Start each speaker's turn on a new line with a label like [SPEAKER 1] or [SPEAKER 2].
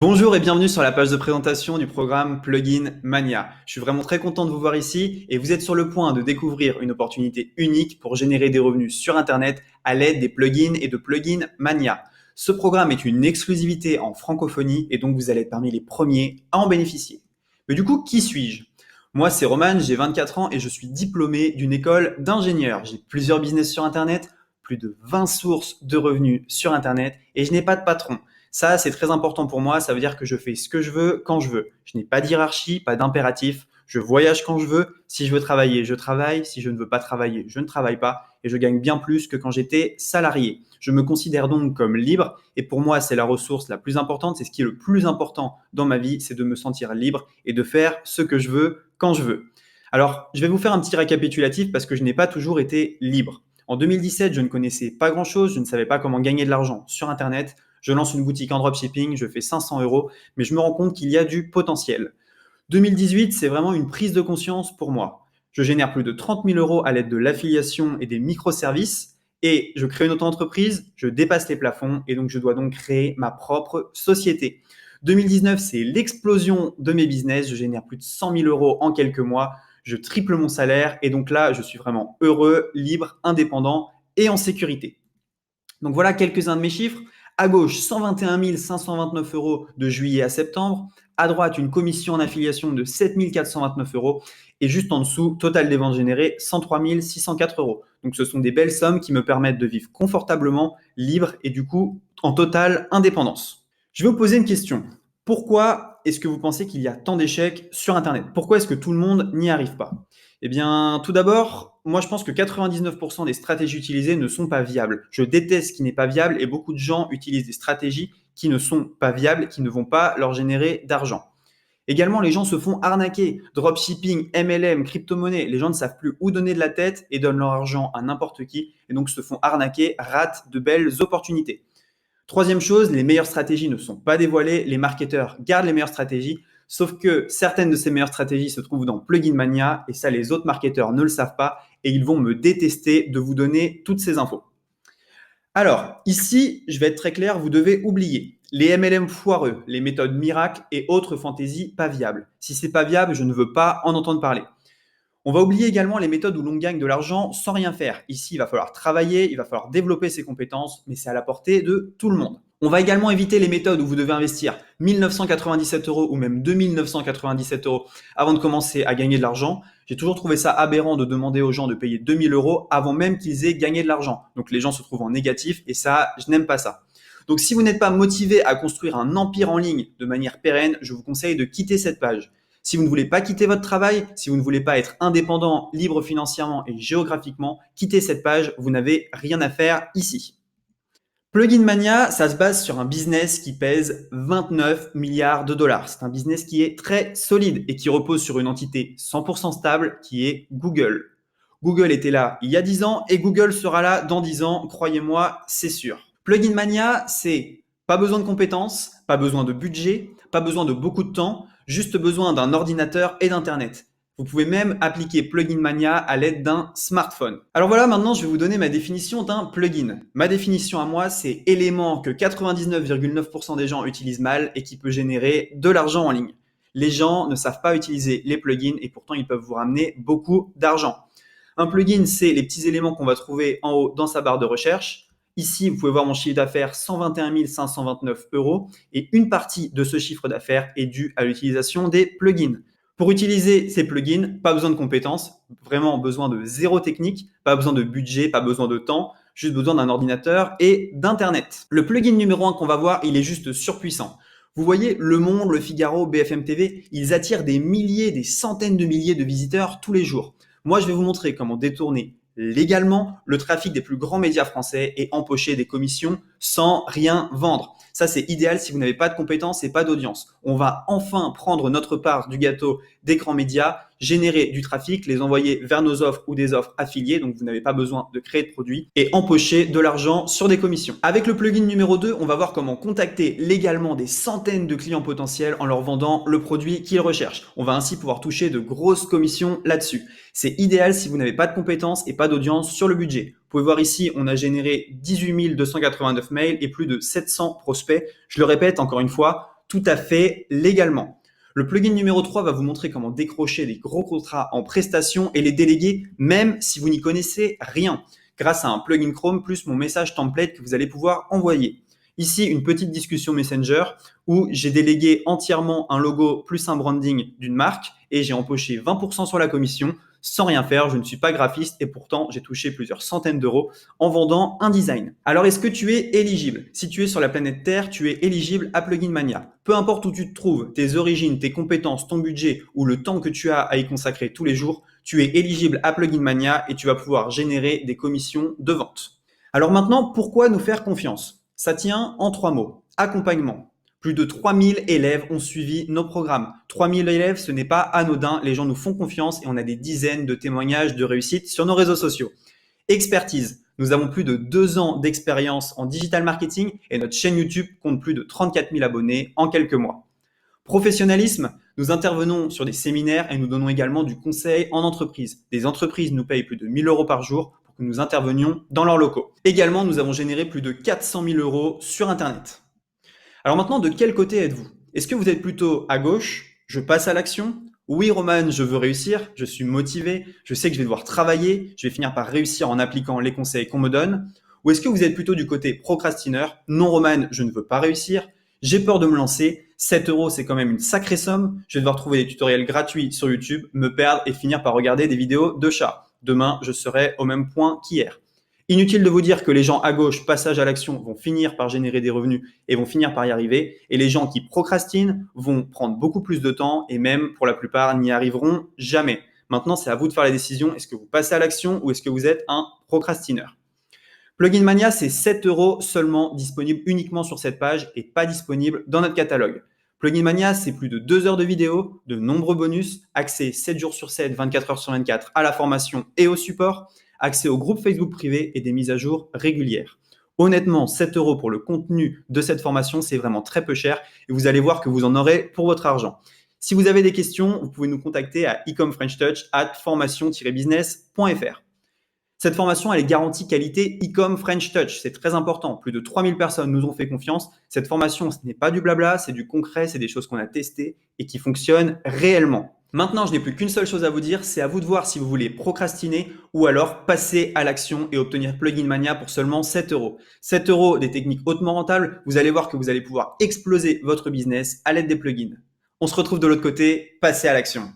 [SPEAKER 1] Bonjour et bienvenue sur la page de présentation du programme Plugin Mania. Je suis vraiment très content de vous voir ici et vous êtes sur le point de découvrir une opportunité unique pour générer des revenus sur Internet à l'aide des plugins et de Plugin Mania. Ce programme est une exclusivité en francophonie et donc vous allez être parmi les premiers à en bénéficier. Mais du coup, qui suis-je? Moi, c'est Roman, j'ai 24 ans et je suis diplômé d'une école d'ingénieur. J'ai plusieurs business sur Internet, plus de 20 sources de revenus sur Internet et je n'ai pas de patron. Ça, c'est très important pour moi. Ça veut dire que je fais ce que je veux quand je veux. Je n'ai pas d'hiérarchie, pas d'impératif. Je voyage quand je veux. Si je veux travailler, je travaille. Si je ne veux pas travailler, je ne travaille pas. Et je gagne bien plus que quand j'étais salarié. Je me considère donc comme libre. Et pour moi, c'est la ressource la plus importante. C'est ce qui est le plus important dans ma vie. C'est de me sentir libre et de faire ce que je veux quand je veux. Alors, je vais vous faire un petit récapitulatif parce que je n'ai pas toujours été libre. En 2017, je ne connaissais pas grand-chose. Je ne savais pas comment gagner de l'argent sur Internet. Je lance une boutique en dropshipping, je fais 500 euros, mais je me rends compte qu'il y a du potentiel. 2018, c'est vraiment une prise de conscience pour moi. Je génère plus de 30 000 euros à l'aide de l'affiliation et des microservices et je crée une auto-entreprise, je dépasse les plafonds et donc je dois donc créer ma propre société. 2019, c'est l'explosion de mes business. Je génère plus de 100 000 euros en quelques mois. Je triple mon salaire et donc là, je suis vraiment heureux, libre, indépendant et en sécurité. Donc voilà quelques-uns de mes chiffres. À gauche, 121 529 euros de juillet à septembre. À droite, une commission en affiliation de 7 429 euros. Et juste en dessous, total des ventes générées, 103 604 euros. Donc ce sont des belles sommes qui me permettent de vivre confortablement, libre et du coup en totale indépendance. Je vais vous poser une question. Pourquoi est-ce que vous pensez qu'il y a tant d'échecs sur Internet? Pourquoi est-ce que tout le monde n'y arrive pas? Eh bien, tout d'abord, moi je pense que 99% des stratégies utilisées ne sont pas viables. Je déteste ce qui n'est pas viable et beaucoup de gens utilisent des stratégies qui ne sont pas viables, qui ne vont pas leur générer d'argent. Également, les gens se font arnaquer. Dropshipping, MLM, crypto-monnaie, les gens ne savent plus où donner de la tête et donnent leur argent à n'importe qui et donc se font arnaquer, ratent de belles opportunités. Troisième chose, les meilleures stratégies ne sont pas dévoilées. Les marketeurs gardent les meilleures stratégies, sauf que certaines de ces meilleures stratégies se trouvent dans Plugin Mania et ça, les autres marketeurs ne le savent pas et ils vont me détester de vous donner toutes ces infos. Alors, ici, je vais être très clair, vous devez oublier les MLM foireux, les méthodes miracles et autres fantaisies pas viables. Si c'est pas viable, je ne veux pas en entendre parler. On va oublier également les méthodes où l'on gagne de l'argent sans rien faire. Ici, il va falloir travailler, il va falloir développer ses compétences, mais c'est à la portée de tout le monde. On va également éviter les méthodes où vous devez investir 1 997 euros ou même 2 997 euros avant de commencer à gagner de l'argent. J'ai toujours trouvé ça aberrant de demander aux gens de payer 2 000 euros avant même qu'ils aient gagné de l'argent. Donc les gens se trouvent en négatif et ça, je n'aime pas ça. Donc si vous n'êtes pas motivé à construire un empire en ligne de manière pérenne, je vous conseille de quitter cette page. Si vous ne voulez pas quitter votre travail, si vous ne voulez pas être indépendant, libre financièrement et géographiquement, quittez cette page, vous n'avez rien à faire ici. Plugin Mania, ça se base sur un business qui pèse 29 milliards de dollars. C'est un business qui est très solide et qui repose sur une entité 100% stable qui est Google. Google était là il y a 10 ans et Google sera là dans 10 ans, croyez-moi, c'est sûr. Plugin Mania, c'est pas besoin de compétences, pas besoin de budget, pas besoin de beaucoup de temps, juste besoin d'un ordinateur et d'Internet. Vous pouvez même appliquer Plugin Mania à l'aide d'un smartphone. Alors voilà, maintenant je vais vous donner ma définition d'un plugin. Ma définition à moi, c'est élément que 99,9% des gens utilisent mal et qui peut générer de l'argent en ligne. Les gens ne savent pas utiliser les plugins et pourtant ils peuvent vous ramener beaucoup d'argent. Un plugin, c'est les petits éléments qu'on va trouver en haut dans sa barre de recherche. Ici, vous pouvez voir mon chiffre d'affaires, 121 529 euros. Et une partie de ce chiffre d'affaires est due à l'utilisation des plugins. Pour utiliser ces plugins, pas besoin de compétences, vraiment besoin de zéro technique, pas besoin de budget, pas besoin de temps, juste besoin d'un ordinateur et d'Internet. Le plugin numéro 1 qu'on va voir, il est juste surpuissant. Vous voyez, Le Monde, Le Figaro, BFM TV, ils attirent des milliers, des centaines de milliers de visiteurs tous les jours. Moi, je vais vous montrer comment détourner légalement le trafic des plus grands médias français et empocher des commissions sans rien vendre. Ça, c'est idéal si vous n'avez pas de compétences et pas d'audience. On va enfin prendre notre part du gâteau des grands médias, générer du trafic, les envoyer vers nos offres ou des offres affiliées, donc vous n'avez pas besoin de créer de produits, et empocher de l'argent sur des commissions. Avec le plugin numéro 2, on va voir comment contacter légalement des centaines de clients potentiels en leur vendant le produit qu'ils recherchent. On va ainsi pouvoir toucher de grosses commissions là-dessus. C'est idéal si vous n'avez pas de compétences et pas d'audience sur le budget. Vous pouvez voir ici, on a généré 18 289 mails et plus de 700 prospects. Je le répète encore une fois, tout à fait légalement. Le plugin numéro 3 va vous montrer comment décrocher des gros contrats en prestation et les déléguer même si vous n'y connaissez rien, grâce à un plugin Chrome plus mon message template que vous allez pouvoir envoyer. Ici, une petite discussion Messenger où j'ai délégué entièrement un logo plus un branding d'une marque et j'ai empoché 20% sur la commission sans rien faire. Je ne suis pas graphiste et pourtant j'ai touché plusieurs centaines d'euros en vendant un design. Alors est-ce que tu es éligible? Si tu es sur la planète Terre, tu es éligible à Plugin Mania. Peu importe où tu te trouves, tes origines, tes compétences, ton budget ou le temps que tu as à y consacrer tous les jours, tu es éligible à Plugin Mania et tu vas pouvoir générer des commissions de vente. Alors maintenant, pourquoi nous faire confiance? Ça tient en 3 mots. Accompagnement. Plus de 3000 élèves ont suivi nos programmes. 3000 élèves, ce n'est pas anodin. Les gens nous font confiance et on a des dizaines de témoignages de réussite sur nos réseaux sociaux. Expertise. Nous avons plus de 2 ans d'expérience en digital marketing et notre chaîne YouTube compte plus de 34 000 abonnés en quelques mois. Professionnalisme. Nous intervenons sur des séminaires et nous donnons également du conseil en entreprise. Des entreprises nous payent plus de 1000 euros par jour pour que nous intervenions dans leurs locaux. Également, nous avons généré plus de 400 000 euros sur Internet. Alors maintenant, de quel côté êtes-vous? Est-ce que vous êtes plutôt à gauche? Je passe à l'action. Oui, Roman, je veux réussir, je suis motivé, je sais que je vais devoir travailler, je vais finir par réussir en appliquant les conseils qu'on me donne. Ou est-ce que vous êtes plutôt du côté procrastineur? Non, Roman, je ne veux pas réussir, j'ai peur de me lancer, 7 euros c'est quand même une sacrée somme, je vais devoir trouver des tutoriels gratuits sur YouTube, me perdre et finir par regarder des vidéos de chats. Demain, je serai au même point qu'hier. Inutile de vous dire que les gens à gauche, passage à l'action, vont finir par générer des revenus et vont finir par y arriver. Et les gens qui procrastinent vont prendre beaucoup plus de temps et même, pour la plupart, n'y arriveront jamais. Maintenant, c'est à vous de faire la décision. Est-ce que vous passez à l'action ou est-ce que vous êtes un procrastineur? Plugin Mania, c'est 7 euros seulement, disponible uniquement sur cette page et pas disponible dans notre catalogue. Plugin Mania, c'est plus de 2 heures de vidéo, de nombreux bonus, accès 7 jours sur 7, 24 heures sur 24 à la formation et au support, accès au groupe Facebook privé et des mises à jour régulières. Honnêtement, 7 euros pour le contenu de cette formation, c'est vraiment très peu cher et vous allez voir que vous en aurez pour votre argent. Si vous avez des questions, vous pouvez nous contacter à ecomfrenchtouch@formation-business.fr. Cette formation, elle est garantie qualité e-com French Touch. C'est très important. Plus de 3000 personnes nous ont fait confiance. Cette formation, ce n'est pas du blabla, c'est du concret, c'est des choses qu'on a testées et qui fonctionnent réellement. Maintenant, je n'ai plus qu'une seule chose à vous dire, c'est à vous de voir si vous voulez procrastiner ou alors passer à l'action et obtenir Plugin Mania pour seulement 7 euros. 7 euros, des techniques hautement rentables, vous allez voir que vous allez pouvoir exploser votre business à l'aide des plugins. On se retrouve de l'autre côté, passez à l'action.